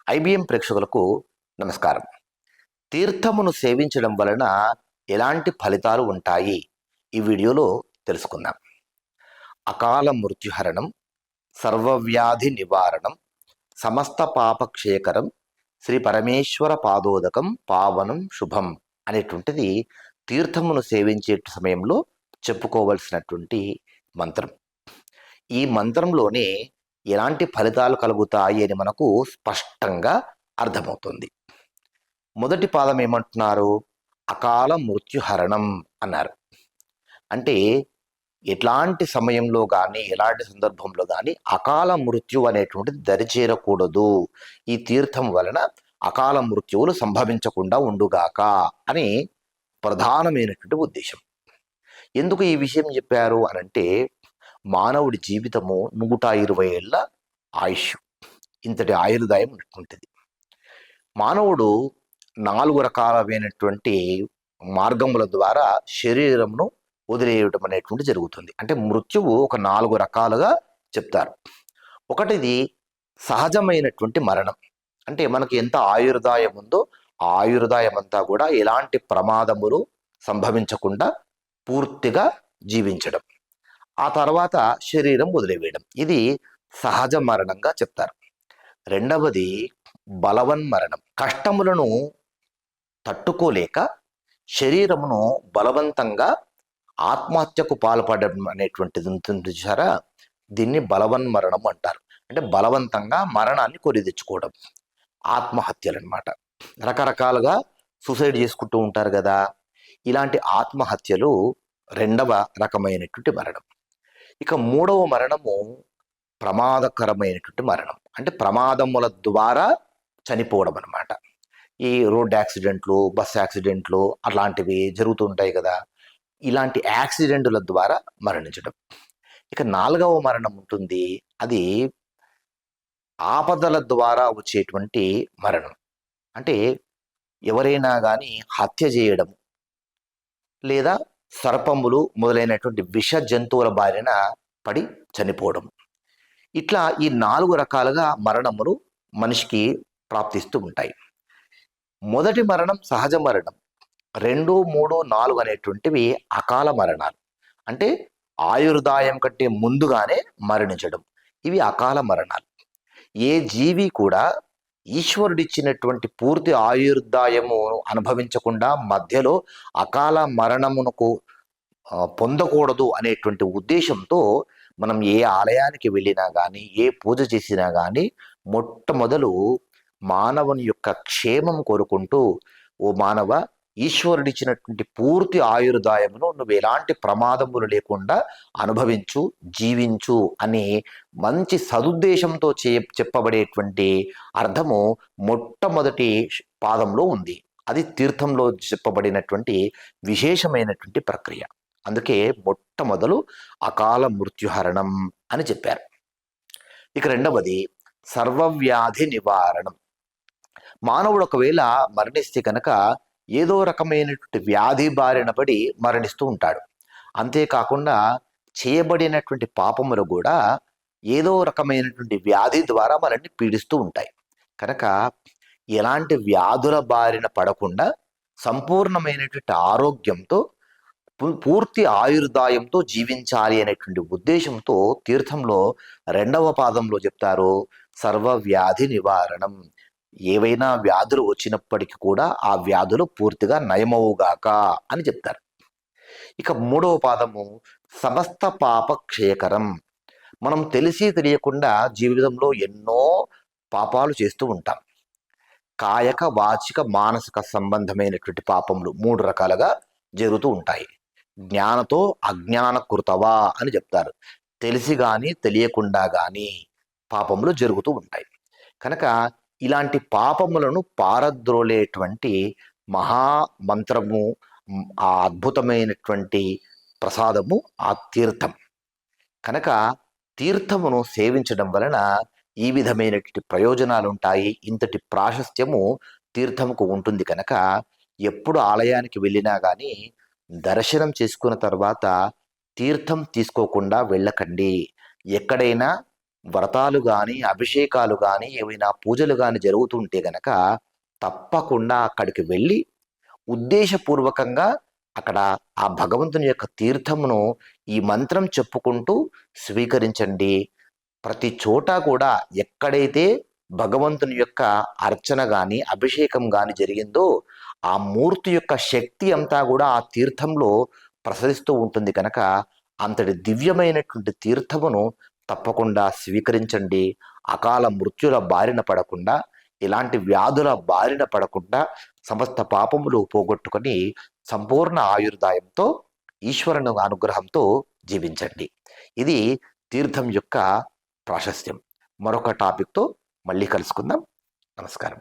IBM ప్రేక్షకులకు నమస్కారం. తీర్థమును సేవించడం వలన ఎలాంటి ఫలితాలు ఉంటాయి ఈ వీడియోలో తెలుసుకుందాం. అకాల మృత్యుహరణం, సర్వవ్యాధి నివారణం, సమస్త పాపక్షేకరం, శ్రీ పరమేశ్వర పాదోదకం, పావనం శుభం అనేటువంటిది తీర్థమును సేవించే సమయంలో చెప్పుకోవలసినటువంటి మంత్రం. ఈ మంత్రంలోనే ఎలాంటి ఫలితాలు కలుగుతాయి అని మనకు స్పష్టంగా అర్థమవుతుంది. మొదటి పాదం ఏమంటున్నారు? అకాల మృత్యుహరణం అన్నారు. అంటే ఎట్లాంటి సమయంలో కానీ ఎలాంటి సందర్భంలో కానీ అకాల మృత్యు అనేటువంటిది దరిచేరకూడదు. ఈ తీర్థం వలన అకాల మృత్యువులు సంభవించకుండా ఉండుగాక అని ప్రధానమైనటువంటి ఉద్దేశం. ఎందుకు ఈ విషయం చెప్పారు అనంటే, మానవుడి జీవితము 120 ఏళ్ళ ఆయుష్, ఇంతటి ఆయుర్దాయం ఉంటుంది. మానవుడు 4 రకాలైనటువంటి మార్గముల ద్వారా శరీరమును వదిలేయటం అనేటువంటి జరుగుతుంది. అంటే మృత్యువు ఒక 4 రకాలుగా చెప్తారు. ఒకటిది సహజమైనటువంటి మరణం. అంటే మనకి ఎంత ఆయుర్దాయం ఉందో ఆ ఆయుర్దాయం అంతా కూడా ఎలాంటి ప్రమాదములు సంభవించకుండా పూర్తిగా జీవించడం, ఆ తర్వాత శరీరం వదిలివేయడం, ఇది సహజ మరణంగా చెప్తారు. రెండవది బలవన్మరణం. కష్టములను తట్టుకోలేక శరీరమును బలవంతంగా ఆత్మహత్యకు పాల్పడడం అనేటువంటిది ఉంటుంది చూసారా, దీన్ని బలవన్మరణం అంటారు. అంటే బలవంతంగా మరణాన్ని కొని తెచ్చుకోవడం, ఆత్మహత్యలు అన్నమాట. రకరకాలుగా సూసైడ్ చేసుకుంటూ ఉంటారు కదా, ఇలాంటి ఆత్మహత్యలు రెండవ రకమైనటువంటి మరణం. ఇక మూడవ మరణము ప్రమాదకరమైనటువంటి మరణం. అంటే ప్రమాదముల ద్వారా చనిపోవడం అన్నమాట. ఈ రోడ్ యాక్సిడెంట్లు, బస్ యాక్సిడెంట్లు అలాంటివి జరుగుతుంటాయి కదా, ఇలాంటి యాక్సిడెంట్ల ద్వారా మరణించడం. ఇక నాలుగవ మరణం ఉంటుంది, అది ఆపదల ద్వారా వచ్చేటువంటి మరణం. అంటే ఎవరైనా కానీ హత్య చేయడం, లేదా సర్పములు మొదలైనటువంటి విష జంతువుల బారిన పడి చనిపోవడం. ఇట్లా ఈ 4 రకాలుగా మరణములు మనిషికి ప్రాప్తిస్తూ ఉంటాయి. మొదటి మరణం సహజ మరణం, 2, 3, 4 అనేటువంటివి అకాల మరణాలు. అంటే ఆయుర్దాయం కంటే ముందుగానే మరణించడం, ఇవి అకాల మరణాలు. ఏ జీవి కూడా ఈశ్వరుడిచ్చినటువంటి పూర్తి ఆయుర్దాయము అనుభవించకుండా మధ్యలో అకాల మరణమునకు పొందకూడదు అనేటువంటి ఉద్దేశంతో మనం ఏ ఆలయానికి వెళ్ళినా కానీ, ఏ పూజ చేసినా కానీ మొట్టమొదలు మానవుని యొక్క క్షేమం కోరుకుంటూ, ఓ మానవ, ఈశ్వరుడిచ్చినటువంటి పూర్తి ఆయుర్దాయమును నువ్వు ఎలాంటి ప్రమాదములు లేకుండా అనుభవించు, జీవించు అని మంచి సదుద్దేశంతో చెప్పబడేటువంటి అర్థము మొట్టమొదటి పాదంలో ఉంది. అది తీర్థంలో చెప్పబడినటువంటి విశేషమైనటువంటి ప్రక్రియ. అందుకే మొట్టమొదలు అకాల మృత్యుహరణం అని చెప్పారు. ఇక రెండవది సర్వవ్యాధి నివారణం. మానవుడు ఒకవేళ మరణిస్తే కనుక ఏదో రకమైనటువంటి వ్యాధి బారిన పడి మరణిస్తూ ఉంటాడు. అంతేకాకుండా చేయబడినటువంటి పాపములు కూడా ఏదో రకమైనటువంటి వ్యాధి ద్వారా మనల్ని పీడిస్తూ ఉంటాయి. కనుక ఎలాంటి వ్యాధుల బారిన పడకుండా సంపూర్ణమైనటువంటి ఆరోగ్యంతో పూర్తి ఆయుర్దాయంతో జీవించాలి అనేటువంటి ఉద్దేశంతో తీర్థంలో రెండవ పాదంలో చెప్తారు సర్వవ్యాధి నివారణం. ఏవైనా వ్యాధులు వచ్చినప్పటికీ కూడా ఆ వ్యాధులు పూర్తిగా నయమవుగాక అని చెప్తారు. ఇక మూడవ పాదము సమస్త పాప క్షయకరం. మనం తెలిసి తెలియకుండా జీవితంలో ఎన్నో పాపాలు చేస్తూ ఉంటాం. కాయక, వాచిక, మానసిక సంబంధమైనటువంటి పాపములు 3 రకాలుగా జరుగుతూ ఉంటాయి. జ్ఞానతో అజ్ఞాన కృతవా అని చెప్తారు. తెలిసి కానీ తెలియకుండా కానీ పాపములు జరుగుతూ ఉంటాయి. కనుక ఇలాంటి పాపములను పారద్రోలేటువంటి మహామంత్రము, ఆ అద్భుతమైనటువంటి ప్రసాదము ఆ తీర్థం. కనుక తీర్థమును సేవించడం వలన ఈ విధమైనటువంటి ప్రయోజనాలు ఉంటాయి. ఇంతటి ప్రాశస్త్యము తీర్థముకు ఉంటుంది. కనుక ఎప్పుడు ఆలయానికి వెళ్ళినా కానీ దర్శనం చేసుకున్న తర్వాత తీర్థం తీసుకోకుండా వెళ్ళకండి. ఎక్కడైనా వ్రతాలు కానీ అభిషేకాలు కానీ ఏవైనా పూజలు కానీ జరుగుతుంటే గనక తప్పకుండా అక్కడికి వెళ్ళి ఉద్దేశపూర్వకంగా అక్కడ ఆ భగవంతుని యొక్క తీర్థమును ఈ మంత్రం చెప్పుకుంటూ స్వీకరించండి. ప్రతి చోట కూడా ఎక్కడైతే భగవంతుని యొక్క అర్చన గాని అభిషేకం గాని జరిగిందో ఆ మూర్తి యొక్క శక్తి అంతా కూడా ఆ తీర్థంలో ప్రసరిస్తూ ఉంటుంది కనుక అంతటి దివ్యమైనటువంటి తీర్థమును తప్పకుండా స్వీకరించండి. అకాల మృత్యుల బారిన పడకుండా, ఇలాంటి వ్యాధుల బారిన పడకుండా, సమస్త పాపములు పోగొట్టుకొని సంపూర్ణ ఆయుర్దాయంతో ఈశ్వరుని అనుగ్రహంతో జీవించండి. ఇది తీర్థం యొక్క ప్రాశస్త్యం. మరొక టాపిక్తో మళ్ళీ కలుసుకుందాం. నమస్కారం.